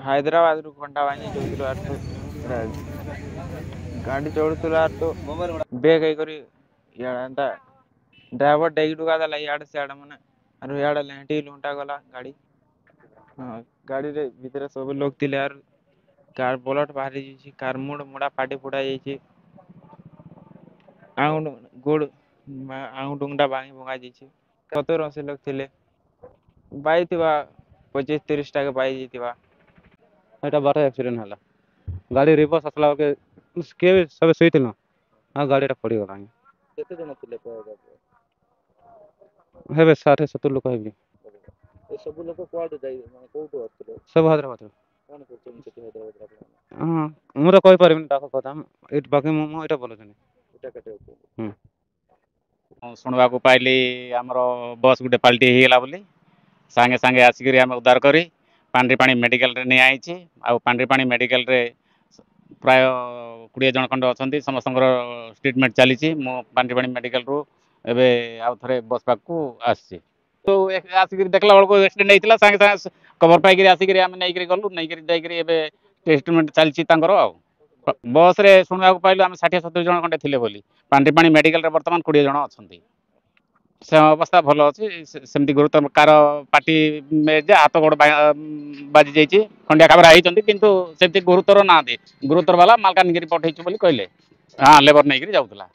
ହାଇଦ୍ରାବାଦ ରୁ ଘଣ୍ଟା ବାଜି ଯାଉଥିଲୁ ଆର ତ ଗାଡ଼ି ଚଢୁଥିଲା ଆର ତ ବେଗ ହେଇକରି ଇଆଡ଼େ ଏନ୍ତା ଡ୍ରାଇଭର ଡେଇକି ଡୁକା ଦେଲା ଇଆଡ଼େ ସିଆଡ଼େ ମାନେ ଆରୁ ଇଆଡ଼େ ଲେଣ୍ଟି ଲୁଣ୍ଟା ଗଲା ଗାଡ଼ି। ହଁ ଗାଡ଼ିରେ ଭିତରେ ସବୁ ଲୋକ ଥିଲେ ଆର କାର ବଲଟ ବାହାରି ଯାଇଛି କାର ମୁଡ଼ା ଫାଟି ଫୁଟା ଯାଇଛି। ଆଉଣ୍ଡ ଗୋଡ଼ ଆଉଣ୍ଡଟା ଭାଙ୍ଗି ଭଙ୍ଗା ଯାଇଛି। 70-80 ଲୋକ ଥିଲେ ବାଇଥିବା 25-30 ଟା ବାଇ ଯାଇଥିବା। ଏଇଟା ବାଟ ଆକ୍ସିଡେଣ୍ଟ ହେଲା ଗାଡ଼ି ରିଭର୍ସ ଆସିଲା ବେଳକେ କିଏ ସବୁ ଶୋଇଥିଲ ଆଉ ଗାଡ଼ିଟା ପଡ଼ିଗଲା। କେତେ ଜଣ ଥିଲେ ହେବେ 60-70 ଲୋକ ହେବେ। ଏସବୁ ଲୋକ କୁଆଡୁ ମାନେ କୋଉଠୁ ଆସିଥିଲେ? ସବୁ ହାଇଦ୍ରାବାଦରୁ। କଣ କରୁଛନ୍ତି ସେଠି ହାଇଦ୍ରାବାଦରେ ଆପଣ? ହଁ ମୁଁ ତ କହିପାରିବିନି ତାଙ୍କ କଥା ଏଇଠି ବାକି ମୁଁ ଏଇଟା ବୋଲୁଥିଲି। ଇଟା କାଟିବାକୁ ମୁଁ ଶୁଣିବାକୁ ପାଇଲି ଆମର ବସ୍ ଗୋଟେ ପାଲ୍ଟି ହେଇଗଲା ବୋଲି ସାଙ୍ଗେ ସାଙ୍ଗେ ଆସିକରି ଆମେ ଉଦ୍ଧାର କରି ପାଣ୍ଡିପାଣି ମେଡ଼ିକାଲରେ ନିଆହେଇଛି। ଆଉ ପାଣ୍ଡିପାଣି ମେଡ଼ିକାଲରେ ପ୍ରାୟ 20 ଜଣ ଖଣ୍ଡେ ଅଛନ୍ତି ସମସ୍ତଙ୍କର ଟ୍ରିଟମେଣ୍ଟ ଚାଲିଛି। ମୁଁ ପାଣ୍ଡିପାଣି ମେଡ଼ିକାଲରୁ ଏବେ ଆଉ ଥରେ ବସ୍ ପାଖକୁ ଆସିଛି। ତ ଆସିକି ଦେଖିଲା ବେଳକୁ ଆକ୍ସିଡେଣ୍ଟ ହେଇଥିଲା ସାଙ୍ଗେ ସାଙ୍ଗେ ଖବର ପାଇକିରି ଆସିକିରି ଆମେ ନେଇକରି ଗଲୁ ନେଇକରି ଯାଇକରି ଏବେ ଟ୍ରିଟମେଣ୍ଟ ଚାଲିଛି ତାଙ୍କର ଆଉ। ବସ୍ ରେ ଶୁଣିବାକୁ ପାଇଲୁ ଆମେ 60-70 ଜଣ ଖଣ୍ଡେ ଥିଲେ ବୋଲି ପାଣ୍ଡିପାଣି ମେଡ଼ିକାଲରେ ବର୍ତ୍ତମାନ 20 ଜଣ ଅଛନ୍ତି। ସେ ଅବସ୍ଥା ଭଲ ଅଛି ସେମିତି ଗୁରୁତର କାର ପାଟି ହାତ ଗୋଡ଼ ବାଜି ଯାଇଛି ଖଣ୍ଡିଆ ଖାବରା ହେଇଛନ୍ତି କିନ୍ତୁ ସେମିତି ଗୁରୁତର ନାହାନ୍ତି। ଗୁରୁତର ବାଲା ମାଲକାନଗିରି ପଠେଇଛୁ ବୋଲି କହିଲେ। ହଁ ଲେବର ନେଇକରି ଯାଉଥିଲା।